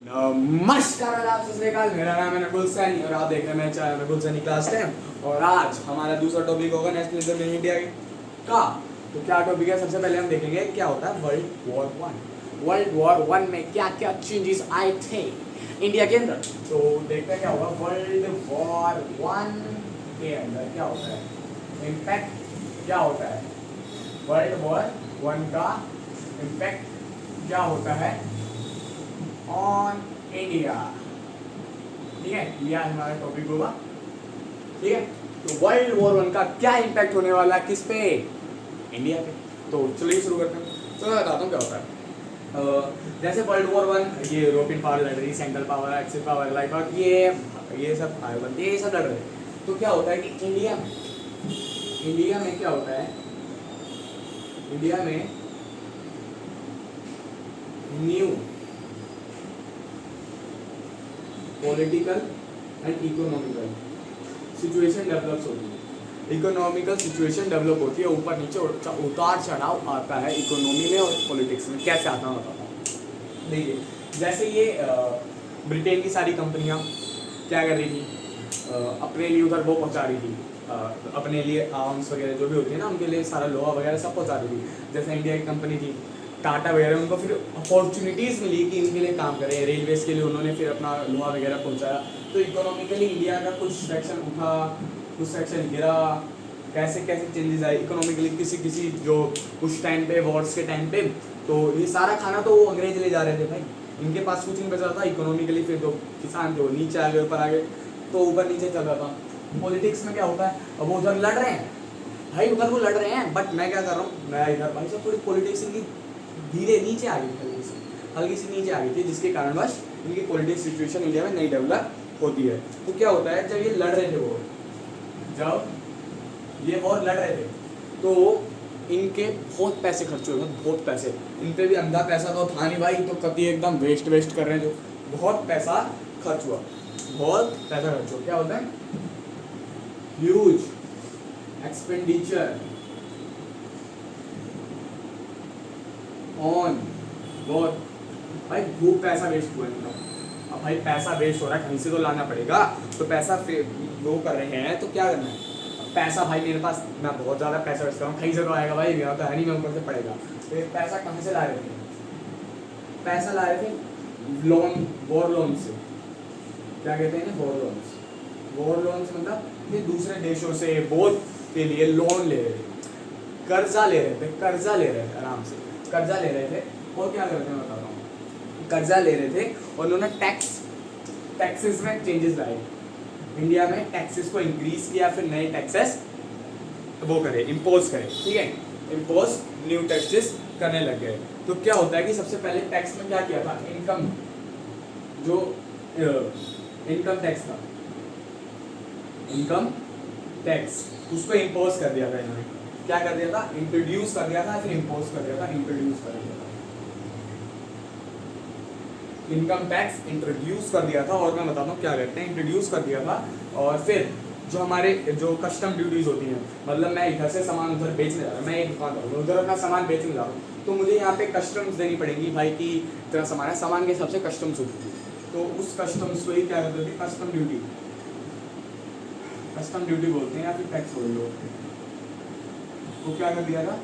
नमस्कार आदाब सत श्री अकाल। मेरा नाम है नकुल सैनी और आप देख रहे हैं मेरे चैनल नकुल सैनी क्लास 10। और आज हमारा दूसरा टॉपिक होगा नेशनलिज्म इन इंडिया का। तो क्या टॉपिक है, सबसे पहले हम देखेंगे क्या होता है world war one. World war one में क्या क्या चेंजेस आए थे इंडिया के अंदर, तो देखते हैं क्या होगा वर्ल्ड वॉर वन के अंदर क्या होता है, इम्पैक्ट क्या होता है वर्ल्ड वॉर वन का, इम्पैक्ट क्या होता है ऑन इंडिया। ठीक है, यह हमारा टॉपिक होगा। ठीक है, तो वर्ल्ड वॉर वन का क्या इम्पैक्ट होने वाला है, किस पे, इंडिया पे। तो चलिए शुरू करते हैं। तो मैं बताता हूँ क्या होता है। जैसे वर्ल्ड वॉर वन ये यूरोपियन पावर लड़ रही, central power, axis power, like ये सब बनती है, ये सब लड़ रहे हैं। तो क्या होता है कि इंडिया में क्या होता है, इंडिया में new political and economical situation develops होती है। इकोनॉमिकल सिचुएशन डेवलप होती है, ऊपर नीचे उतार चढ़ाव आता है इकोनॉमी में और पॉलिटिक्स में। कैसे आता है बताता हूँ। देखिए, जैसे ये ब्रिटेन की सारी कंपनियां क्या कर रही थी, अपने लिए उधर वो पहुंचा रही थी, अपने लिए आर्म्स वगैरह जो भी होती है ना, उनके लिए सारा लोहा वगैरह सब पहुंचा रही थी। जैसे इंडिया की कंपनी थी टाटा वगैरह, उनको फिर अपॉर्चुनिटीज़ मिली कि उनके लिए काम करें, रेलवेज़ के लिए उन्होंने फिर अपना लोहा वगैरह पहुंचाया। तो इकोनॉमिकली इंडिया का कुछ सेक्शन उठा, कुछ सेक्शन गिरा, कैसे कैसे चेंजेस आए इकोनॉमिकली किसी जो उस टाइम पे वॉर्स के टाइम पे। तो ये सारा खाना तो वो अंग्रेज ले जा रहे थे भाई, इनके पास कुछ नहीं बचा था इकोनॉमिकली। फिर तो किसान थे वो नीचे आ गए, ऊपर आ गए, तो ऊपर नीचे चल रहा था। पॉलिटिक्स में क्या होता है, अब वो उधर लड़ रहे हैं भाई, उधर वो लड़ रहे हैं, बट मैं क्या कर रहा हूँ, मैं इधर भाई सब थोड़ी पॉलिटिक्स इनकी धीरे नीचे आ गई, हल्की सी नीचे आ गई थी, जिसके कारणवश इनकी पॉलिटिक्स सिचुएशन इंडिया में नहीं डेवलप होती है। तो क्या होता है, जब ये लड़ रहे थे जब ये वॉर लड़ रहे थे तो इनके बहुत पैसे खर्च हुए, बहुत पैसे। इन पे भी अंधा पैसा तो था नहीं भाई, तो कभी एकदम वेस्ट कर रहे हैं, जो बहुत पैसा खर्च हुआ, बहुत पैसा खर्च हुआ। क्या होता है, ह्यूज एक्सपेंडिचर ऑन वॉर। भाई खूब पैसा वेस्ट हुआ इनका। अब भाई पैसा वेस्ट हो रहा है, कहीं से तो लाना पड़ेगा, तो पैसा वो कर रहे हैं, तो क्या करना है, पैसा भाई मेरे पास, मैं बहुत ज़्यादा पैसा वेस्ट कर रहा हूँ, कहीं से तो आएगा भाई, मेरा तो है नहीं, मैं ऊपर से पड़ेगा। तो ये पैसा कहाँ से ला रहे थे, पैसा ला रहे थे लोन, वॉर लोन से। क्या कहते हैं वॉर लोन्स, वॉर लोन्स मतलब ये दूसरे देशों से वॉर के लिए लोन ले रहे थे, कर्जा ले रहे थे आराम से कर्जा ले रहे थे। और क्या करते हैं बताता हूँ, कर्जा ले रहे थे और उन्होंने टैक्सेस में चेंजेस लाए। इंडिया में टैक्सेस को इंक्रीज किया, फिर नए टैक्सेस वो करे, इम्पोज करे। ठीक है, इम्पोज न्यू टैक्सेस करने लग गए। तो क्या होता है कि सबसे पहले टैक्स में क्या किया था, इनकम जो इनकम टैक्स था, इनकम टैक्स उसको इम्पोज कर दिया था इन्होंने। क्या कर दिया था, इंट्रोड्यूस कर दिया था, फिर इम्पोज कर दिया था, इंट्रोड्यूस कर दिया था, इनकम टैक्स इंट्रोड्यूस कर दिया था। और मैं बताता हूँ क्या करते हैं, इंट्रोड्यूस कर दिया था। और फिर जो हमारे जो कस्टम ड्यूटीज होती हैं, मतलब मैं इधर से सामान उधर बेचने जा रहा हूँ, मैं एक दुकान करूँगा उधर अपना सामान बेचने जा रहा हूँ, तो मुझे यहाँ पे कस्टम्स देनी पड़ेगी भाई कि तेरा सामान है, सामान के हिसाब से कस्टम्स होती थी। तो उस कस्टम्स को ही क्या करते थे, कस्टम ड्यूटी बोलते हैं, या फिर टैक्स बोल लो। तो क्या कर दिया था,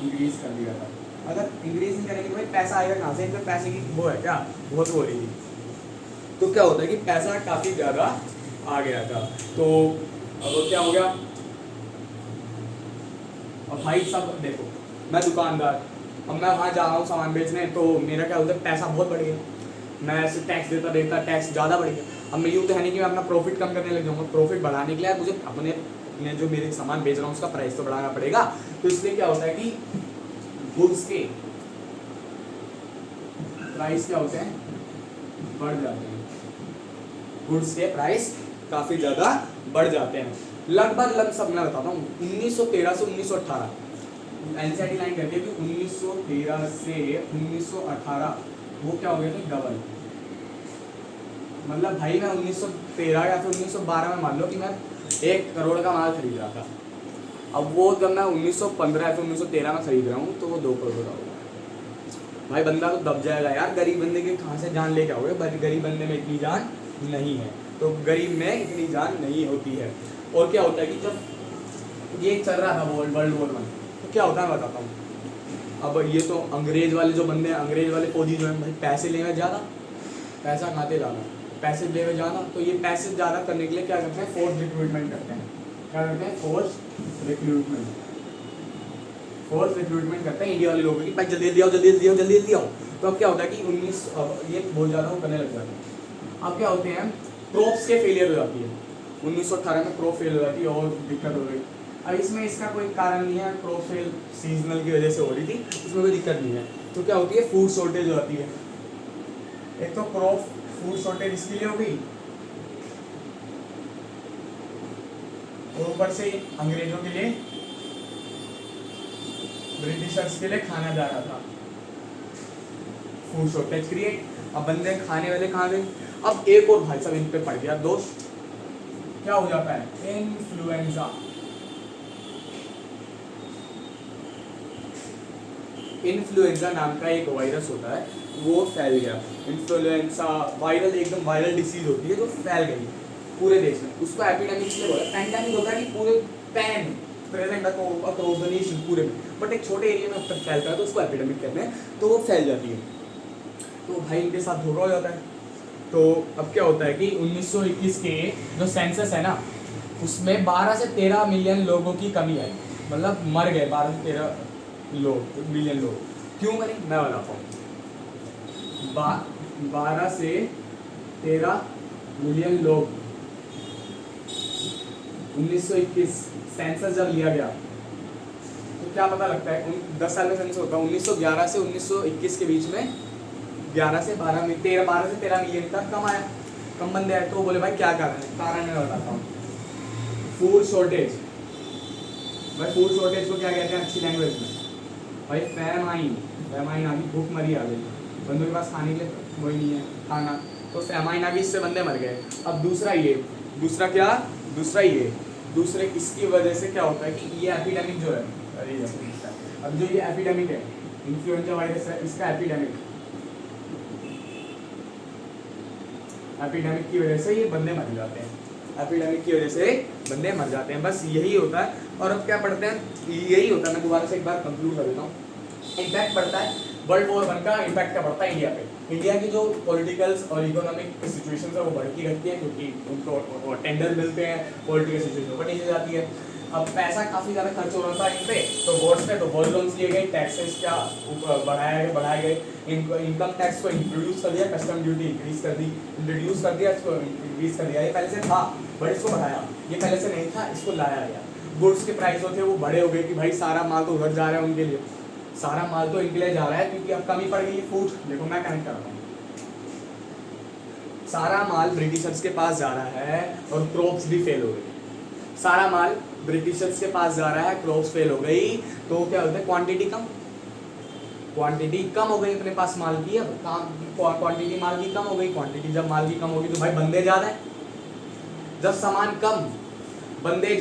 इंक्रीज कर दिया था। अगर इंक्रीज नहीं करेंगे तो भाई पैसा आएगा कहाँ से, इनमें पैसे की वो है क्या, बहुत हो रही थी। तो क्या होता है कि पैसा काफ़ी ज़्यादा आ गया था। तो अब क्या हो गया, अब भाई सब देखो, मैं दुकानदार, अब मैं वहाँ जा रहा हूँ सामान बेचने, तो मेरा क्या होता है, पैसा बहुत बढ़ गया, मैं ऐसे टैक्स देता टैक्स ज़्यादा बढ़ गया। अब मैं यूँ तो है नहीं कि मैं अपना प्रॉफिट कम करने लग जाऊँगा, प्रॉफिट बढ़ाने के लिए मुझे अपने जो मेरे सामान बेच रहा हूँ उसका प्राइस तो बढ़ाना पड़ेगा। तो इसलिए क्या होता है कि गुड्स के प्राइस क्या होते हैं, बढ़ जाते हैं, गुड्स के प्राइस काफ़ी ज़्यादा बढ़ जाते हैं। लगभग सब मैं बताता हूँ 1913 से 1918 एनसीईआरटी लाइन कहती है कि 1913 से 1918 वो क्या हो गया था, डबल। मतलब भाई मैं 1913 या फिर 1912 में मान लो कि मैं 1 करोड़ का माल खरीद रहा था, अब वो जब मैं 1915 या फिर 1913 में खरीद रहा हूँ तो वो 2 करोड़ का होगा। भाई बंदा तो दब जाएगा यार, गरीब बंदे की कहाँ से जान लेके आओगे, गरीब बंदे में इतनी जान नहीं है, तो गरीब में इतनी जान नहीं होती है। और क्या होता है कि जब ये चल रहा था वर्ल्ड वॉर 1, तो क्या होता है मैं बताता हूँ। अब ये तो अंग्रेज वाले जो बंदे हैं, अंग्रेज वाले फौजी जो हैं भाई, पैसे लेने ज़्यादा, पैसा खाते ज़्यादा, पैसे लेवे ज़्यादा, तो ये पैसे ज़्यादा करने के लिए क्या करते हैं, फोर्स रिक्रूटमेंट करते हैं। क्या करते हैं, फोर्स रिक्रूटमेंट, फोर्स रिक्रूटमेंट करते हैं इंडिया वाले लोगों की, भाई जल्दी जल्दी आओ, जल्दी जल्दी आओ, जल्दी जल्दी आओ। तो अब क्या होता है कि 19 ये बहुत ज़्यादा वो करने लग जाते हैं। अब क्या होते हैं, क्रॉप्स के फेलियर हो जाती है, 1918 में क्रॉप फेल हो जाती है और दिक्कत हो गई। अब इसमें इसका कोई कारण नहीं है, क्रॉप फेल सीजनल की वजह से हो रही थी, इसमें कोई दिक्कत नहीं है। तो क्या होती है, फूड शॉर्टेज हो जाती है। एक तो क्रॉप फूड शॉर्टेज इसके लिए हो गई, और ऊपर से अंग्रेजों के लिए, ब्रिटिशर्स के लिए खाना जा रहा था, फूड शॉर्टेज क्रिएट। अब बंदे खाने वाले कहाँ गए। अब एक और भाई साहब इन पे पड़ गया दोस्त, क्या हो जाता है, इन्फ्लुएंजा। इन्फ्लुएंजा नाम का एक वायरस होता है, वो फैल गया। इन्फ्लुएंजा वायरल, एकदम वायरल डिसीज होती है जो फैल गई पूरे देश में, उसको एपिडेमिक इसलिए बोला। पैंडेमिक होता है कि पूरे pan present across the nation पूरे में, बट एक छोटे एरिया में अब तक फैलता है तो उसको एपिडेमिक कहते हैं, तो वो फैल जाती है। तो भाई इनके साथ धोखा हो जाता है। तो अब क्या होता है कि 1921 के जो सेंसस है ना, उसमें 12 से 13 मिलियन लोगों की कमी आई, मतलब मर गए 12 से 13 मिलियन लोग। क्यों मरे मैं बताता हूँ। 12 से 13 मिलियन लोग 1921 सेंसस जब लिया गया, तो क्या पता लगता है, 10 साल में सेंसस होता है, 1911 से 1921 के बीच में 12 से 13 मिलियन तक कम आया, कम बंदे आए। तो बोले भाई क्या कारण है, कारण मैं बताता हूँ, फूड शॉर्टेज। भाई फूड शॉर्टेज को क्या कहते हैं अच्छी लैंग्वेज में, भाई फैमाइन। फैमाइन आ गई, भूख मरी आ गई, बंदों के पास खाने के लिए वही नहीं है खाना, तो फैमाइन आ गई, इससे बंदे मर गए। अब दूसरा ये दूसरे इसकी वजह से क्या होता है कि ये एपिडेमिक जो है, अब जो ये एपिडेमिक है, इन्फ्लुएंजा वायरस है, इसका एपिडेमिक की वजह से ये बंदे मर जाते हैं, एपिडेमिक की वजह से बंदे मर जाते हैं, बस यही होता है। और अब क्या पढ़ते हैं, यही होता है। मैं दोबारा से एक बार कंक्लूड कर देता हूँ। इम्पैक्ट पड़ता है वर्ल्ड वॉर 1 का, इम्पैक्ट क्या पड़ता है इंडिया पे। इंडिया की जो पॉलिटिकल्स और इकोनॉमिक सिचुएशन है वो बढ़ती रहती है, क्योंकि उनको टेंडर मिलते हैं, पॉलिटिकल सिचुएशन ऊपर नीचे जाती है। अब पैसा काफ़ी ज़्यादा खर्च हो रहा था इन पे, तो वॉर्स पे, तो वॉर लोन्स लिए गए, टैक्सेस क्या बढ़ाए गए, इनकम टैक्स को इंट्रोड्यूस कर दिया, कस्टम ड्यूटी इंक्रीज कर दी, इंट्रोड्यूस कर दिया, इसको इंक्रीज कर दिया। ये पहले से था बट इसको बढ़ाया, ये पहले से नहीं था, इसको लाया गया। गुड्स के प्राइस जो थे वो बड़े हो गए कि भाई सारा माल तो उधर जा रहा है उनके लिए, सारा माल तो इनके लिए जा रहा है, क्योंकि अब कमी पड़ गई फूड। देखो मैं कनेक्ट कर रहा हूँ, सारा माल ब्रिटिशर्स के पास जा रहा है और क्रॉप्स भी फेल हो गई। सारा माल ब्रिटिशर्स के पास जा रहा है, क्रॉप्स फेल हो गई, तो क्या होता है, क्वांटिटी कम हो गई अपने पास माल की। अब क्वांटिटी माल की कम हो गई, क्वांटिटी जब माल की कम होगी तो भाई बंदे ज़्यादा है। जब सामान कम बंदे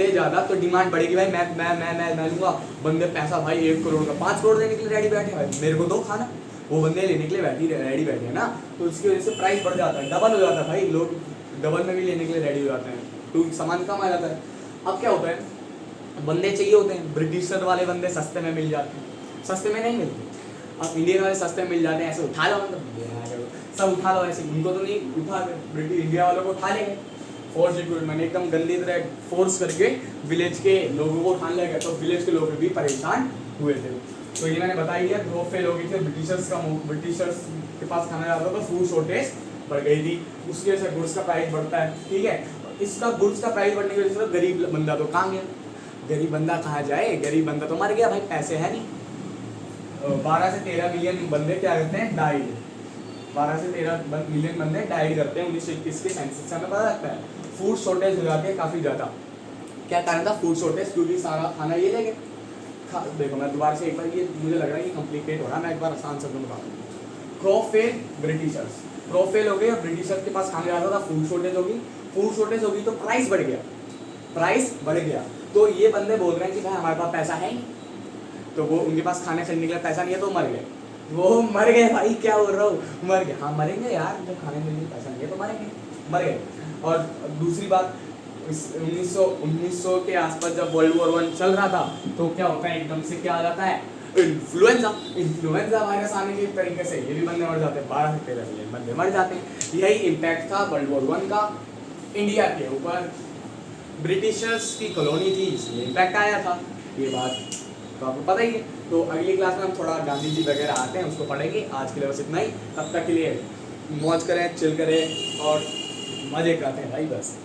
ज़्यादा तो डिमांड बढ़ेगी। भाई मैं लूँगा, बंदे पैसा भाई 1 करोड़ का 5 करोड़ देने के लिए रेडी बैठे, भाई मेरे को दो खाना, वो बंदे लेने के लिए रेडी बैठे हैं ना, तो इसकी वजह से प्राइस बढ़ जाता है, डबल हो जाता है भाई, लोग डबल में भी लेने के लिए रेडी हो जाते हैं, तो सामान कम आ जाता है। अब क्या होता है, बंदे चाहिए होते हैं, ब्रिटिशर वाले बंदे सस्ते में मिल जाते हैं, सस्ते में नहीं मिलते। अब इंडियन वाले सस्ते में मिल जाते हैं, ऐसे उठा लो, मतलब सब उठा लो, ऐसे उनको तो नहीं उठा, ब्रिटिश इंडिया वालों को उठा लेंगे, फोर्स रिक्रूटमेंट एकदम गंदी तरह फोर्स करके विलेज के लोगों को उठाने लगे, तो विलेज के लोग भी परेशान हुए थे। तो ये मैंने बता दिया, ग्रोथ फेल हो गई थी, ब्रिटिशर्स के पास खाना जाता था, तो फूड शॉर्टेज बढ़ गई थी, उसकी वजह से गुड्स का प्राइस बढ़ता है, ठीक है। इसका गुड्स का प्राइस बढ़ने की वजह से गरीब बंदा तो कहाँ गया, गरीब बंदा कहाँ जाए, गरीब बंदा तो मर गया भाई, पैसे है नहीं। 12 से 13 मिलियन बंदे क्या करते हैं, डाइड, 12 से 13 मिलियन बंदे डाइड करते हैं 1921 के सेंसस से, हमें पता लगता है। फूड शॉर्टेज हो जाती है काफ़ी ज़्यादा। क्या कारण था फूड शॉर्टेज, क्योंकि सारा खाना ये ले गए। देखो मैं दोबारा से एक बार, ये मुझे लग रहा है कि कॉम्प्लिकेट हो रहा है, मैं एक बार आसान शब्द में बताऊँ। Crop fail, Britishers crop fail हो गए, और ब्रिटिशर्स के पास खाने जाता था, फूड शॉर्टेज होगी, फूड शॉर्टेज होगी तो प्राइस बढ़ गया, तो ये बंदे बोल रहे हैं कि भाई हमारे पास पैसा है नहीं, तो वो उनके पास खाने खरीदने के लिए पैसा नहीं है तो मर गए। वो मर गए भाई, क्या बोल रहा हूँ, मर गए, हाँ मरेंगे यार, जब खाने के लिए पैसा नहीं है तो मरेंगे, मर गए। और दूसरी बात, 1900 के आसपास जब वर्ल्ड वॉर 1 चल रहा था तो क्या होता है, एकदम से क्या आ जाता है, इन्फ्लुएंजा वायरस आने के तरीके से ये भी बंदे मर जाते हैं, 12 से 13 मिलियन बंदे मर जाते हैं। यही इम्पैक्ट था वर्ल्ड वॉर 1 का इंडिया के ऊपर। ब्रिटिशर्स की कॉलोनी थी इसलिए इम्पैक्ट आया था, ये बात तो आपको पता ही है। तो अगली क्लास में हम थोड़ा गांधी जी वगैरह आते हैं, उसको पढ़ेंगे। आज के लिए बस इतना ही, तब तक के लिए मौज करें, चिल करें और मज़े करते हैं भाई बस।